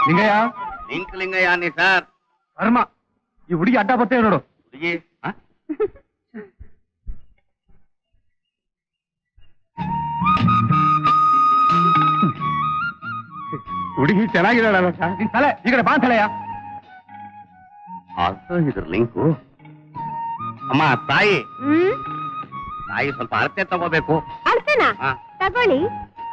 ಲಿಂಗಯ್ಯ ಲಿಂಗಯ್ಯ ನೀ ಸರ್ ಕರ್ಮ ಈ ಹುಡುಗಿ ಅಡ್ಡ ಬರ್ತೇವೆ ನೋಡು. ಹುಡುಗಿ ಹುಡುಗಿ ಚೆನ್ನಾಗಿದ್ದಾಳಲ್ಲ ಸರ್. ನಿನ್ ತಲೆ ಈ ಕಡೆ ಬಾ ತಲೆಯ. ಅದು ಇದ್ರ ಲಿಂಕು. ಅಮ್ಮ ತಾಯಿ ತಾಯಿ ಸ್ವಲ್ಪ ಅಳತೆ ತಗೋಬೇಕು. ಅಳತೆನಾ? ತಗೊಳ್ಳಿ.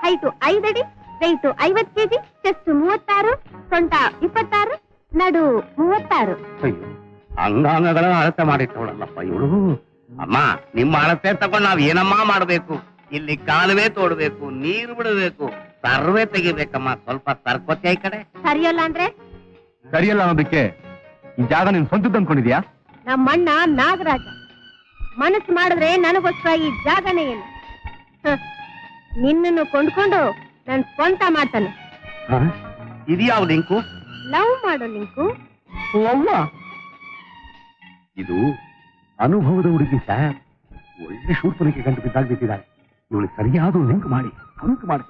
ಹೈಟು 5 ಅಡಿ, ವೆಯ್ಟು 50 ಕೆಜಿ, ಚೆಸ್ಟ್ 36, ಸೊಂಟ 26, ನಡು 36. ಅಂಗಾಂಗಗಳ ಅಳತೆ ಮಾಡಿಟ್ಟವಳಲ್ಲಪ್ಪ ಇವಳು. ಅಮ್ಮ ನಿಮ್ಮ ಅಳತೆ ತಗೊಂಡು ನಾವ್ ಏನಮ್ಮ ಮಾಡ್ಬೇಕು? ಇಲ್ಲಿ ಕಾಲುವೆ ತೋಡ್ಬೇಕು, ನೀರು ಬಿಡಬೇಕು, ಸರ್ವೆ ತೆಗಿಬೇಕಮ್ಮ. ಸ್ವಲ್ಪ ತರ್ಕೋತಿ ಈ ಕಡೆ. ಸರಿಯಲ್ಲ ಅಂದ್ರೆ? ಸರಿಯಲ್ಲ ಅನ್ನೋದಕ್ಕೆ ಈ ಜಾಗ ನೀನ್ ಸ್ವಂತದ್ದು ಅನ್ಕೊಂಡಿದ್ಯಾ? ನಮ್ಮಣ್ಣ ನಾಗರಾಜ ಮನಸ್ಸು ಮಾಡಿದ್ರೆ ನನಗೋಸ್ಕರ ಈ ಜಾಗನೇ ಏನು. ನಿನ್ನನ್ನು ಕೊಂಡ್ಕೊಂಡು ನನ್ ಸ್ವಂತ ಮಾಡ್ತಾನೆ. ಇದ್ಯಾವ ಲಿಂಕು? ಲವ್ ಮಾಡೋ ಲಿಂಕು. ಇದು ಅನುಭವದ ಹುಡುಗಿ ಸರ್. ಒಳ್ಳೆ ಶೂರ್ಪನಿಗೆ ಗಂಟು ಬಿದ್ದಾಗ್ಬಿಟ್ಟಿದ್ದಾರೆ. ಇವಳು ಸರಿಯಾದ ಲಿಂಕ್ ಮಾಡಿ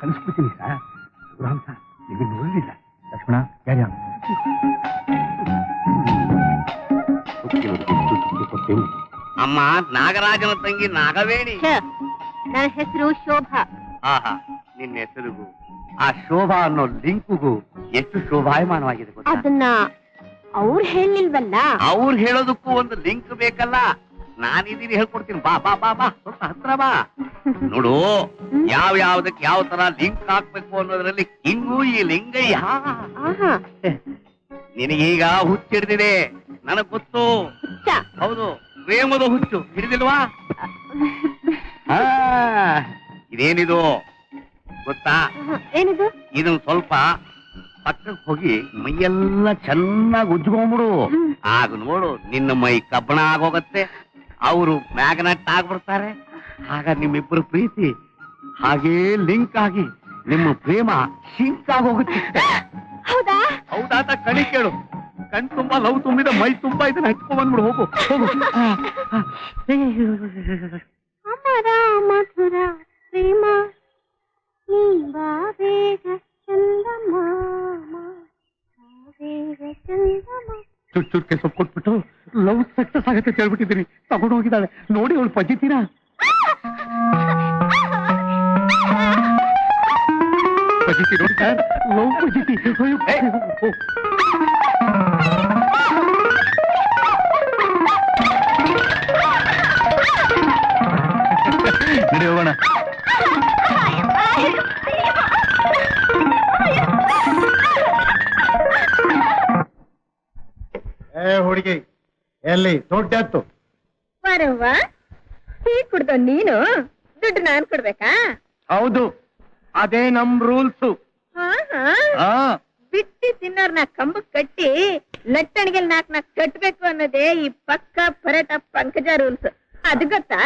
ಕಳಿಸ್ಬಿಡ್ತೀನಿ ಸರ್. ರಾಮ್ ಸರ್ ನಿಮಗೆ ನೋಡಲಿಲ್ಲ. ಲಕ್ಷ್ಮಣ ಯಾರ್ಯ ಅಮ್ಮ ನಾಗರಾಜನ ತಂಗಿ ನಾಗವೇಣಿ. ನನ್ನ ಹೆಸರು ಶೋಭಾ. ಆಹಾ, ನಿನ್ನ ಹೆಸರಿಗೂ ಆ ಶೋಭಾ ಅನ್ನೋ ಲಿಂಕ್ಗೂ ಎಷ್ಟು ಶೋಭಾಯಮಾನವಾಗಿದೆ ಗೊತ್ತಾ? ಅದನ್ನ ಅವ್ರು ಹೇಳಿಲ್ವಲ್ಲ. ಅವ್ರು ಹೇಳೋದಕ್ಕೂ ಒಂದು ಲಿಂಕ್ ಬೇಕಲ್ಲ. ನಾನಿದ್ದೀನಿ ಹೇಳ್ಕೊಡ್ತೀನಿ. ಬಾ ಬಾ ಬಾ ಬಾ, ಸ್ವಲ್ಪ ಹತ್ರ ಬಾ. ನೋಡು, ಯಾವ್ದಕ್ಕೆ ಯಾವ ತರ ಲಿಂಕ್ ಹಾಕ್ಬೇಕು ಅನ್ನೋದ್ರಲ್ಲಿ ಇನ್ನೂ ಈ ಲಿಂಗಯ್ಯ. ನಿನಗೀಗ ಹುಚ್ಚಿಡ್ದಿದೆ, ನನಗ್ ಗೊತ್ತು. ಹೌದು, ಪ್ರೇಮದ ಹುಚ್ಚು ಹಿಡಿದಿಲ್ವಾ? ಇದೇನಿದು ಗೊತ್ತಾ? ಏನಿದು? ಇದನ್ ಸ್ವಲ್ಪ ಪಕ್ಕಕ್ಕೆ ಹೋಗಿ ಮೈಯೆಲ್ಲ ಚೆನ್ನಾಗಿ ಉಜ್ಕೊಂಡ್ಬಿಡು. ಆಗ ನೋಡು, ನಿನ್ನ ಮೈ ಕಬ್ಬಣ ಆಗೋಗತ್ತೆ, ಅವರು ಮ್ಯಾಗ್ನೆಟ್ ಆಗ್ಬಿಡ್ತಾರೆ. ಆಗ ನಿಮ್ಮಿಬ್ಬರು ಪ್ರೀತಿ ಹಾಗೇ ಲಿಂಕ್ ಆಗಿ ನಿಮ್ಮ ಪ್ರೇಮ ಶಿಂಕ್ ಆಗೋಗುತ್ತೆ. ಹೌದಾ? ಹೌದಾತ ಕಣಿ ಕೇಳು. ಕಣ್ ತುಂಬಾ ಲವ್ ತುಂಬಿದ ಮೈ ತುಂಬಾ ಇದನ್ನ ಹಚ್ಕೊಂಡ್ ಬಂದ್ಬಿಡು. ಹೋಗು ಹೋಗು. ಅಮರ ಮಧುರ ಪ್ರೇಮ ಚುಚ್ಚುಕ್ಕೆ ಸೊಪ್ಪು ಕೊಟ್ಬಿಟ್ಟು ಲವ್ ಸಕ್ಸಸ್ ಆಗತ್ತೆ ಹೇಳ್ಬಿಟ್ಟಿದ್ದೀನಿ. ತಗೊಂಡು ಹೋಗಿದ್ದಾಳೆ ನೋಡಿ. ಅವಳು ಪಜಿತೀರಾ? ಪಜಿತಿ ನೋಡಿ ಸರ್, ಲವ್ ಪಜಿತಿ. ನಡಿ ಹೋಗೋಣ. ಹುಡುಗಿ ಎಲ್ಲಿ ದೊಡ್ಡತ್ತು ಬರುವ ಟೀ ಕುಡ್ದ ನೀನು ದುಡ್ಡು ನಾನ್ ಕೊಡ್ಬೇಕಾ? ಹೌದು, ಅದೇ ನಮ್ ರೂಲ್ಸು. ಬಿಟ್ಟಿ ತಿನ್ನೋರ್ನ ಕಂಬಕ್ ಕಟ್ಟಿ ಲಟ್ಟಣಿಗೆ ನಾಲ್ಕನ ಕಟ್ಬೇಕು ಅನ್ನೋದೇ ಈ ಪಕ್ಕ ಪರಟ ಪಂಕಜ ರೂಲ್ಸ್. ಅದು ಗೊತ್ತಾ?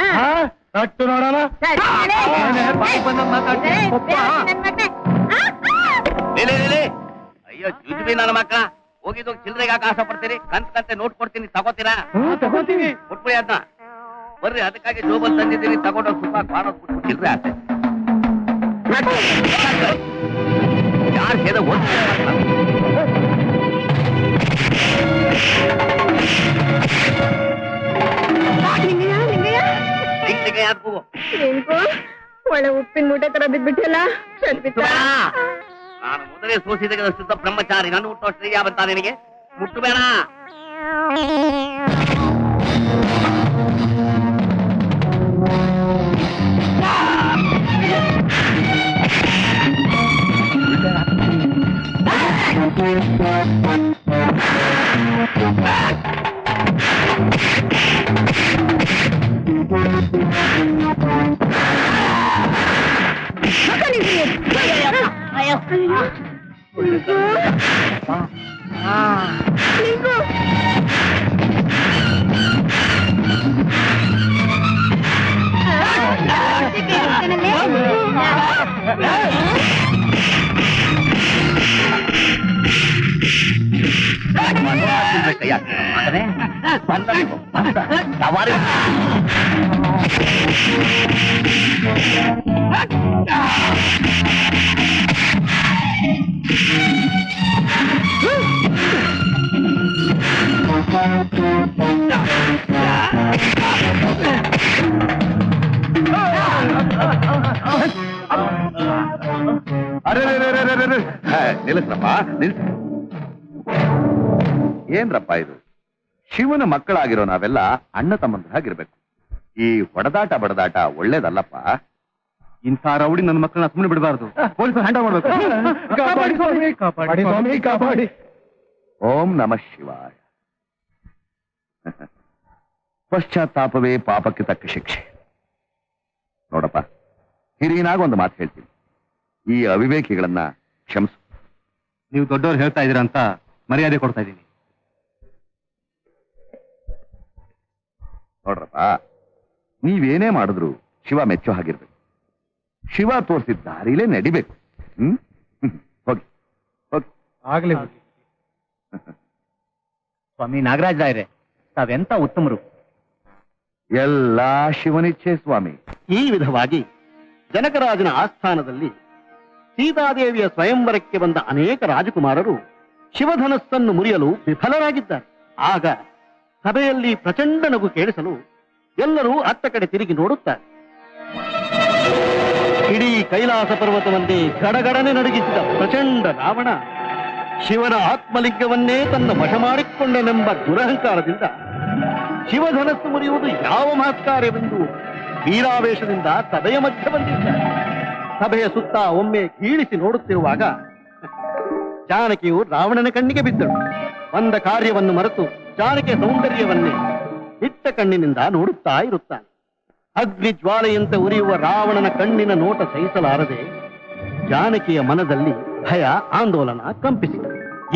ಕಟ್ಟು ನೋಡೋಣ. ಅಯ್ಯೋ ಜುಜುಬಿ ನನ್ನ ಮಕ್ಕಳ, ಹೋಗಿದ್ದು ಚಿಲ್ಲರೆಗೆ ಆಸೆ ಪಡ್ತೀರಿ? ಕಂತೆ ನೋಟ್ ಕೊಡ್ತೀನಿ, ತಗೋತೀರಾ? ತಗೋತೀವಿ. ಕೊಟ್ಬಿಡಿ ಅದನ್ನ. ಬರ್ರಿ, ಅದಕ್ಕಾಗಿ ಜೋಬಲ್ ತಂದಿದ್ದೀನಿ, ತಗೊಂಡೋಗಿ ಸ್ವಲ್ಪ ಕಾಣೋದ್ಬಿಟ್ಟು ಚಿಲ್ಲರೆ ಆಸೆ. ಯಾರು ಹೇಳ ಒಳ್ಳೆ ಉಪ್ಪಿನ ಮೂಟೆ ತರ ಬಿದ್ಬಿಟ್ಟಿಲ್ಲ. ನಾನು ಮೊದಲೇ ಸೋಸಿದಾಗ ಶುದ್ಧ ಬ್ರಹ್ಮಚಾರಿ. ನಾನು ಹುಟ್ಟೋ ಶ್ರೇಯ ಬಂತ ನಿನಗೆ? ಮುಟ್ಟಬೇಡ. ನಿಲ್ಲಿಸ್ರಪ್ಪ ನಿಲ್ಸ. ಏನ್ರಪ್ಪ ಇದು? ಶಿವನ ಮಕ್ಕಳಾಗಿರೋ ನಾವೆಲ್ಲ ಅಣ್ಣ ತಮ್ಮಂದ್ರಾಗಿರ್ಬೇಕು. ಈ ಹೊಡೆದಾಟ ಬಡದಾಟ ಒಳ್ಳೇದಲ್ಲಪ್ಪ. ಇಂಥ ರೌಡಿ ನನ್ನ ಮಕ್ಕಳನ್ನ ಸುಮ್ಮನೆ ಬಿಡಬಾರ್ದು. ಪೊಲೀಸರು ಹ್ಯಾಂಡಲ್ ಮಾಡ್ಬೇಕು. ಓಂ ನಮಃ ಶಿವಾಯ. ಪಶ್ಚಾತ್ತಾಪವೇ ಪಾಪಕ್ಕೆ ತಕ್ಕ ಶಿಕ್ಷೆ. ನೋಡಪ್ಪ, ಹಿರಿಯನಾಗ ಒಂದು ಮಾತು ಹೇಳ್ತೀನಿ, ಈ ಅವಿವೇಕಿಗಳನ್ನ ಕ್ಷಮಿಸು. ನೀವು ದೊಡ್ಡವ್ರು ಹೇಳ್ತಾ ಇದ್ದೀರಾ ಅಂತ ಮರ್ಯಾದೆ ಕೊಡ್ತಾ ಇದ್ದೀನಿ. ನೋಡ್ರಪ್ಪ, ನೀವೇನೇ ಮಾಡಿದ್ರು ಶಿವ ಮೆಚ್ಚೋ ಹಾಗಿರ್ಬೇಕು. ಶಿವ ತೋರಿಸಿದ ದಾರಿಲೇ ನಡಿಬೇಕು. ಹೋಗಿ ಹೋಗಿ. ಆಗ್ಲಿ ಸ್ವಾಮಿ ನಾಗರಾಜ್ ರಾಯರೇ, ತಾವೆಂತ ಉತ್ತಮರು. ಎಲ್ಲ ಶಿವನಿಚ್ಛೆ ಸ್ವಾಮಿ. ಈ ವಿಧವಾಗಿ ಜನಕರಾಜನ ಆಸ್ಥಾನದಲ್ಲಿ ಸೀತಾದೇವಿಯ ಸ್ವಯಂವರಕ್ಕೆ ಬಂದ ಅನೇಕ ರಾಜಕುಮಾರರು ಶಿವಧನಸ್ಸನ್ನು ಮುರಿಯಲು ವಿಫಲರಾಗಿದ್ದಾರೆ. ಆಗ ಸಭೆಯಲ್ಲಿ ಪ್ರಚಂಡ ನಗು ಕೇಳಿಸಲು ಎಲ್ಲರೂ ಅತ್ತ ಕಡೆ ತಿರುಗಿ ನೋಡುತ್ತಾರೆ. ಇಡೀ ಕೈಲಾಸ ಪರ್ವತವನ್ನೇ ಗಡಗಡನೆ ನಡುಗಿಸಿದ ಪ್ರಚಂಡ ರಾವಣ ಶಿವನ ಆತ್ಮಲಿಂಗವನ್ನೇ ತನ್ನ ವಶ ಮಾಡಿಕೊಂಡನೆಂಬ ದುರಹಂಕಾರದಿಂದ ಶಿವಧನಸ್ಸು ಮುರಿಯುವುದು ಯಾವ ಮಹತ್ಕಾರ್ಯವೆಂದು ವೀರಾವೇಶದಿಂದ ಸಭೆಯ ಮಧ್ಯೆ ಬಂದಿದ್ದಾರೆ. ಸಭೆಯ ಸುತ್ತ ಒಮ್ಮೆ ಕೀಳಿಸಿ ನೋಡುತ್ತಿರುವಾಗ ಜಾನಕಿಯು ರಾವಣನ ಕಣ್ಣಿಗೆ ಬಿದ್ದಳು. ಬಂದ ಕಾರ್ಯವನ್ನು ಮರೆತು ಜಾನಕಿಯ ಸೌಂದರ್ಯವನ್ನೇ ಇಟ್ಟ ಕಣ್ಣಿನಿಂದ ನೋಡುತ್ತಾ ಇರುತ್ತಾನೆ. ಅಗ್ನಿ ಜ್ವಾಲೆಯಂತೆ ಉರಿಯುವ ರಾವಣನ ಕಣ್ಣಿನ ನೋಟ ಸಹಿಸಲಾರದೆ ಜಾನಕಿಯ ಮನದಲ್ಲಿ ಭಯ ಆಂದೋಲನ ಕಂಪಿಸಿತು.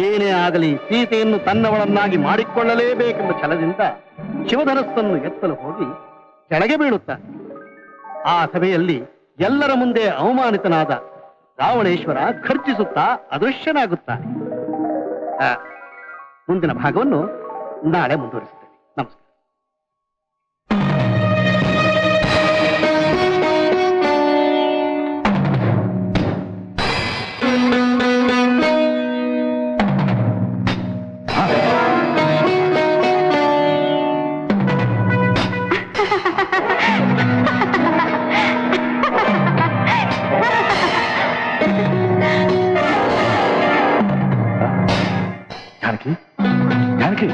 ಏನೇ ಆಗಲಿ ಸೀತೆಯನ್ನು ತನ್ನವಳನ್ನಾಗಿ ಮಾಡಿಕೊಳ್ಳಲೇಬೇಕೆಂಬ ಛಲದಿಂದ ಶಿವಧನಸ್ಸನ್ನು ಎತ್ತಲು ಹೋಗಿ ಕೆಳಗೆ ಬೀಳುತ್ತಾನೆ. ಆ ಸಭೆಯಲ್ಲಿ ಎಲ್ಲರ ಮುಂದೆ ಅವಮಾನಿತನಾದ ರಾವಣೇಶ್ವರ ಖರ್ಚಿಸುತ್ತಾ ಅದೃಶ್ಯನಾಗುತ್ತಾನೆ. ಮುಂದಿನ ಭಾಗವನ್ನು ನಾಳೆ ಮುಂದುವರಿಸುತ್ತೇನೆ. ನಮಸ್ಕಾರ. ಜಾನಕಿ, ಜಾನಕಿ,